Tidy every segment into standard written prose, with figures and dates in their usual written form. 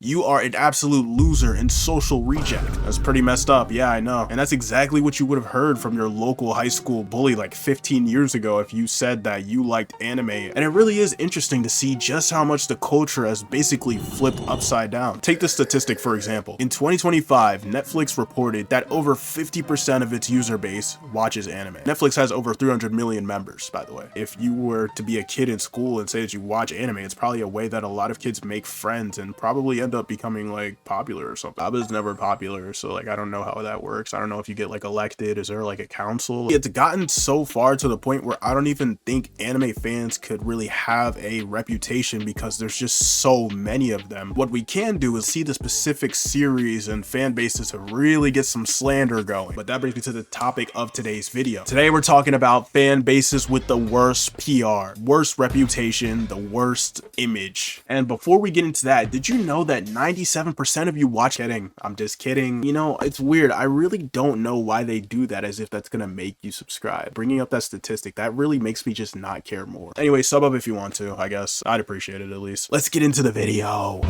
you are an absolute loser and social reject. That's pretty messed up, yeah, I know. And that's exactly what you would have heard from your local high school bully like 15 years ago if you said that you liked anime. And it really is interesting to see just how much the culture has basically flipped upside down. Take this statistic for example. In 2025, Netflix reported that over 50% of its user base watches anime. Netflix has over 300 million members, by the way. If you were to be a kid in school and say that you watch anime, it's probably a way that a lot of kids make friends and probably end up becoming like popular or something. I was never popular, so like I don't know how that works. I don't know if you get like elected. Is there like a council? It's gotten so far to the point where I don't even think anime fans could really have a reputation because there's just so many of them. What we can do is see the specific series and fan bases to really get some slander going. But that brings me to the topic of today's video. Today we're talking about fan bases with the worst PR, worst reputation, the worst image. And before we get into that, did you know that 97% of you watch? Kidding, I'm just kidding. You know, it's weird. I really don't know why they do that, as if that's gonna make you subscribe. Bringing up that statistic, that really makes me just not care more. Anyway, sub up if you want to, I guess. I'd appreciate it at least. Let's get into the video.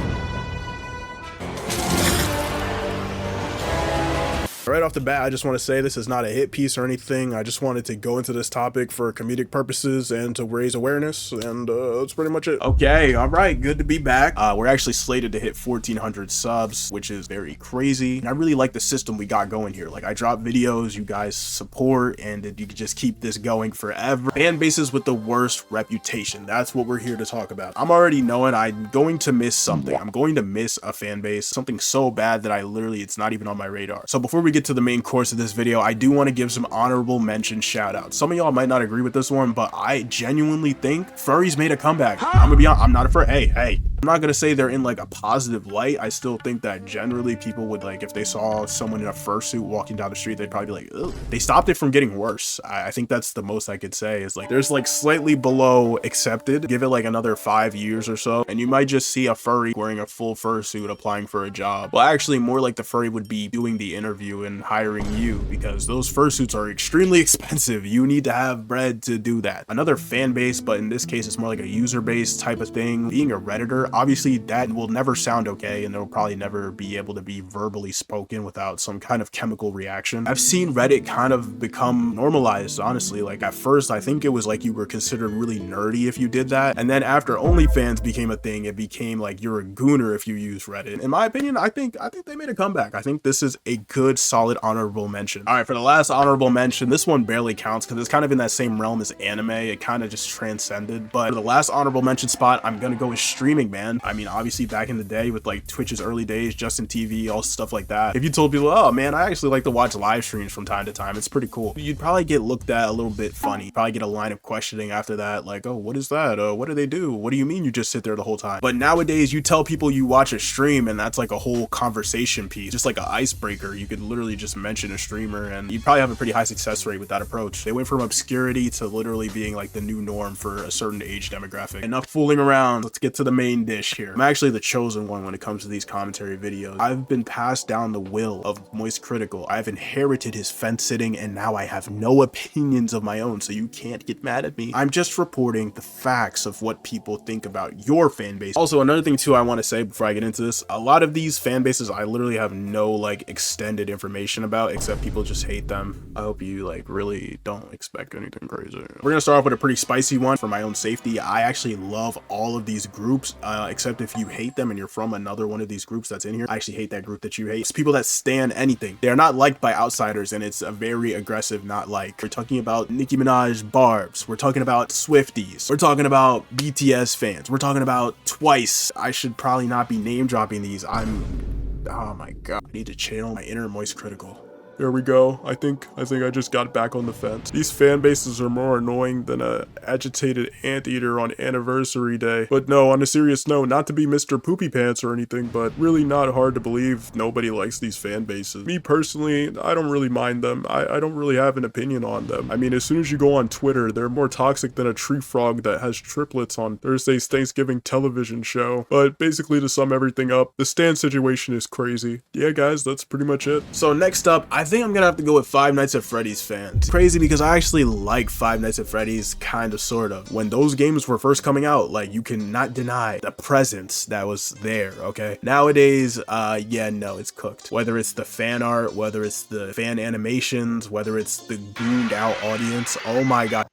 Right off the bat, I just want to say this is not a hit piece or anything. I just wanted to go into this topic for comedic purposes and to raise awareness, and that's pretty much it. Okay, all right, good to be back. We're actually slated to hit 1,400 subs, which is very crazy. And I really like the system we got going here. Like, I drop videos, you guys support, and you can just keep this going forever. Fan bases with the worst reputation. That's what we're here to talk about. I'm already knowing I'm going to miss something. I'm going to miss a fan base, something so bad that it's not even on my radar. So before we get to the main course of this video, I do want to give some honorable mention shout outs. Some of y'all might not agree with this one, but I genuinely think furries made a comeback. I'm gonna be honest, I'm not a furry. Hey, I'm not gonna say they're in like a positive light. I still think that generally people would, like, if they saw someone in a fursuit walking down the street, they'd probably be like, ugh. They stopped it from getting worse. I think that's the most I could say, is like there's like slightly below accepted. Give it like another 5 years or so, and you might just see a furry wearing a full fursuit applying for a job. Well, actually more like the furry would be doing the interview and hiring you, because those fursuits are extremely expensive. You need to have bread to do that. Another fan base, but in this case it's more like a user base type of thing, being a Redditor. Obviously that will never sound okay, and it'll probably never be able to be verbally spoken without some kind of chemical reaction. I've seen Reddit kind of become normalized, honestly. Like, at first I think it was like you were considered really nerdy if you did that, and then after OnlyFans became a thing, it became like you're a gooner if you use Reddit. In my opinion, I think they made a comeback. I think this is a good solid honorable mention. All right, for the last honorable mention, this one barely counts because it's kind of in that same realm as anime. It kind of just transcended. But for the last honorable mention spot, I'm gonna go with streaming, man. I mean, obviously back in the day with like Twitch's early days, Justin TV, all stuff like that, if you told people, oh man, I actually like to watch live streams from time to time, it's pretty cool, you'd probably get looked at a little bit funny. Probably get a line of questioning after that, like, oh, what is that? What do they do? What do you mean you just sit there the whole time? But nowadays you tell people you watch a stream and that's like a whole conversation piece, just like an icebreaker. You could literally just mention a streamer and you'd probably have a pretty high success rate with that approach. They went from obscurity to literally being like the new norm for a certain age demographic. Enough fooling around, let's get to the main dish here. I'm actually the chosen one when it comes to these commentary videos. I've been passed down the will of Moist Critical. I've inherited his fence sitting, and now I have no opinions of my own, so you can't get mad at me. I'm just reporting the facts of what people think about your fan base. Also, another thing too I want to say before I get into this, a lot of these fan bases I literally have no like extended information about, except people just hate them. I hope you like really don't expect anything crazy. We're gonna start off with a pretty spicy one for my own safety. I actually love all of these groups, except if you hate them and you're from another one of these groups that's in here. I actually hate that group that you hate. It's people that stan anything. They're not liked by outsiders, and it's a very aggressive not like. We're talking about Nicki Minaj barbs. We're talking about Swifties. We're talking about BTS fans. We're talking about Twice. I should probably not be name dropping these. Oh my god. I need to channel my inner Moist Critical. There we go. I think I just got back on the fence. These fan bases are more annoying than a agitated anteater on anniversary day. But no, on a serious note, not to be Mr. Poopy Pants or anything, but really not hard to believe nobody likes these fan bases. Me personally, I don't really mind them. I don't really have an opinion on them. I mean, as soon as you go on Twitter, they're more toxic than a tree frog that has triplets on Thursday's Thanksgiving television show. But basically, to sum everything up, the stan situation is crazy. Yeah guys, that's pretty much it. So next up, I I think I'm gonna have to go with Five Nights at Freddy's fans. Crazy because I actually like Five Nights at Freddy's kind of sort of. When those games were first coming out, like you cannot deny the presence that was there, okay? Nowadays, yeah, no, it's cooked. Whether it's the fan art, whether it's the fan animations, whether it's the gooned out audience, oh my god.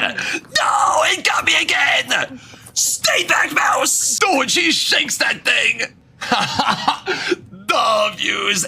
No, it got me again! Stay back, mouse! Oh, and she shakes that thing! The views!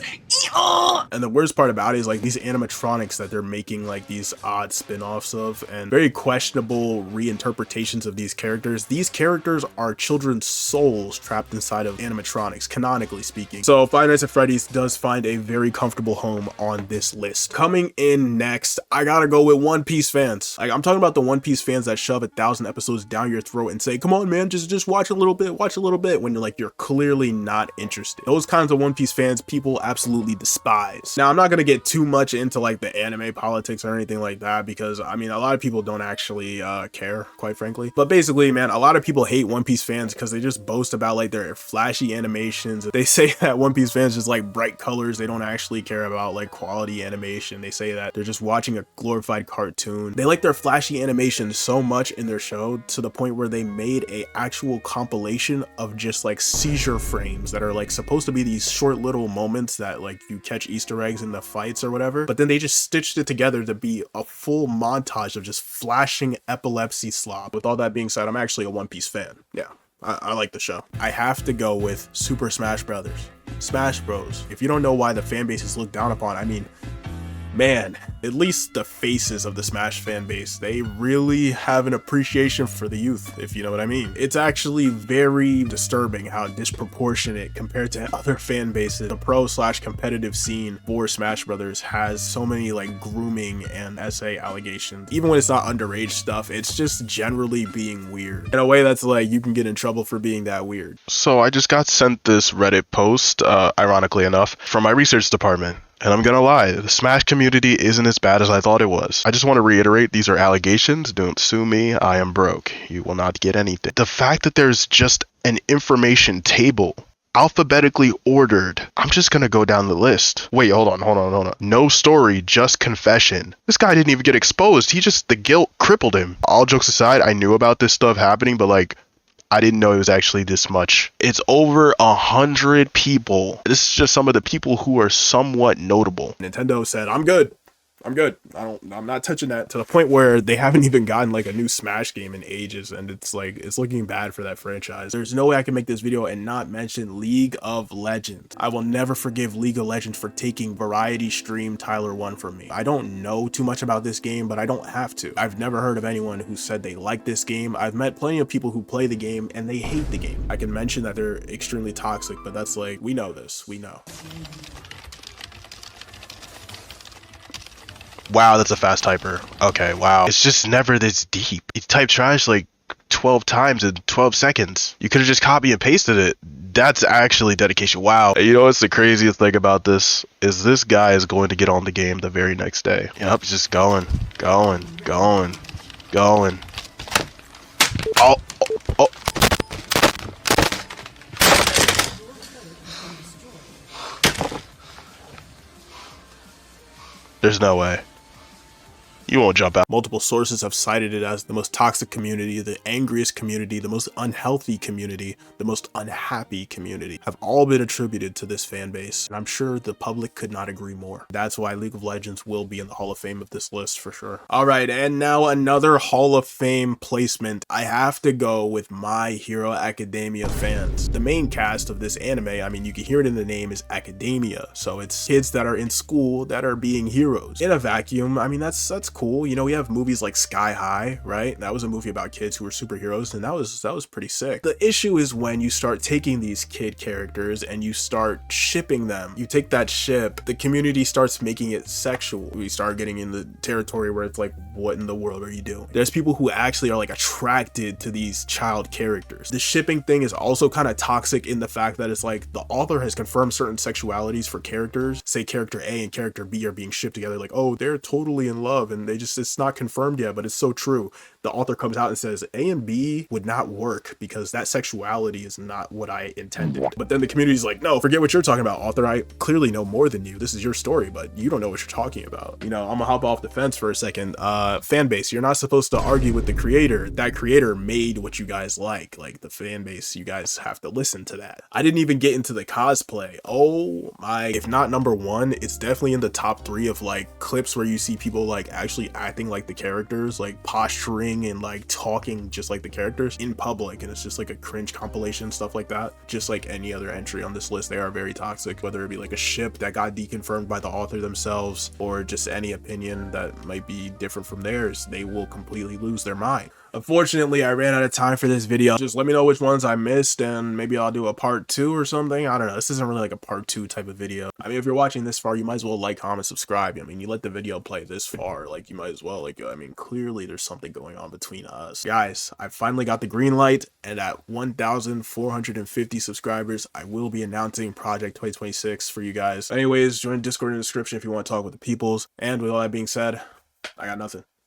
And the worst part about it is like these animatronics that they're making like these odd spin-offs of and very questionable reinterpretations of these characters. These characters are children's souls trapped inside of animatronics, canonically speaking. So Five Nights at Freddy's does find a very comfortable home on this list. Coming in next, I gotta go with One Piece fans. Like I'm talking about the One Piece fans that shove 1,000 episodes down your throat and say, come on man, just watch a little bit, when you're clearly not interested. Those kinds of One Piece fans people absolutely despise. Now I'm not gonna get too much into like the anime politics or anything like that because I mean a lot of people don't actually care, quite frankly. But basically, man, a lot of people hate One Piece fans because they just boast about like their flashy animations. They say that One Piece fans just like bright colors. They don't actually care about like quality animation. They say that they're just watching a glorified cartoon. They like their flashy animation so much in their show to the point where they made a actual compilation of just like seizure frames that are like supposed to be these short little moments that like you catch Easter eggs in the fights or whatever, but then they just stitched it together to be a full montage of just flashing epilepsy slop. With all that being said, I'm actually a One Piece fan. Yeah, I like the show. I have to go with Super Smash Brothers. Smash Bros. If you don't know why the fan bases look down upon, I mean, man, at least the faces of the Smash fan base, they really have an appreciation for the youth, if you know what I mean. It's actually very disturbing how disproportionate compared to other fan bases. The pro/competitive scene for Smash Brothers has so many like grooming and SA allegations. Even when it's not underage stuff, it's just generally being weird. In a way that's like, you can get in trouble for being that weird. So I just got sent this Reddit post, ironically enough, from my research department. And I'm gonna lie, the Smash community isn't as bad as I thought it was. I just want to reiterate, these are allegations. Don't sue me. I am broke. You will not get anything. The fact that there's just an information table, alphabetically ordered. I'm just gonna go down the list. Wait, hold on. No story, just confession. This guy didn't even get exposed. The guilt crippled him. All jokes aside, I knew about this stuff happening, but like, I didn't know it was actually this much. It's over 100 people. This is just some of the people who are somewhat notable. Nintendo said, I'm good. I'm not touching that, to the point where they haven't even gotten like a new Smash game in ages, and it's like, it's looking bad for that franchise. There's no way I can make this video and not mention League of Legends. I will never forgive League of Legends for taking variety stream Tyler 1 from me. I don't know too much about this game, but I don't have to. I've never heard of anyone who said they like this game. I've met plenty of people who play the game and they hate the game. I can mention that they're extremely toxic, but that's like, we know this, we know. Wow, that's a fast typer. Okay, wow. It's just never this deep. You type trash like 12 times in 12 seconds. You could have just copy and pasted it. That's actually dedication. Wow. You know what's the craziest thing about this? Is this guy is going to get on the game the very next day. Yep, just going. Oh. There's no way. You won't jump out. Multiple sources have cited it as the most toxic community, the angriest community, the most unhealthy community, the most unhappy community, have all been attributed to this fan base. And I'm sure the public could not agree more. That's why League of Legends will be in the Hall of Fame of this list for sure. All right, and now another Hall of Fame placement. I have to go with My Hero Academia fans. The main cast of this anime, I mean, you can hear it in the name, is academia. So it's kids that are in school that are being heroes. In a vacuum, I mean, that's cool. You know, we have movies like Sky High, right? That was a movie about kids who were superheroes, and that was pretty sick. The issue is when you start taking these kid characters and you start shipping them. You take that ship, the community starts making it sexual. We start getting in the territory where it's like, what in the world are you doing? There's people who actually are like attracted to these child characters. The shipping thing is also kind of toxic in the fact that it's like the author has confirmed certain sexualities for characters. Say character A and character B are being shipped together, like, oh, they're totally in love, and it's not confirmed yet, but it's so true. the author comes out and says A and B would not work because that sexuality is not what I intended. But then the community's like, no, forget what you're talking about, author. I clearly know more than you. This is your story, but you don't know what you're talking about. You know, I'm gonna hop off the fence for a second. Fan base, you're not supposed to argue with the creator. That creator made what you guys like the fan base. You guys have to listen to that. I didn't even get into the cosplay. Oh my, if not number one, it's definitely in the top 3 of like clips where you see people like actually acting like the characters, like posturing and like talking just like the characters in public, and it's just like a cringe compilation, stuff like that. Just like any other entry on this list, they are very toxic, whether it be like a ship that got deconfirmed by the author themselves or just any opinion that might be different from theirs. They will completely lose their mind. Unfortunately, I ran out of time for this video. Just let me know which ones I missed and maybe I'll do a part 2 or something. I don't know. This isn't really like a part 2 type of video. I mean, if you're watching this far, you might as well like, comment, subscribe. I mean, you let the video play this far, like you might as well. Like, I mean, clearly there's something going on between us. Guys, I finally got the green light, and at 1,450 subscribers, I will be announcing Project 2026 for you guys. Anyways, join Discord in the description if you want to talk with the peoples. And with all that being said, I got nothing.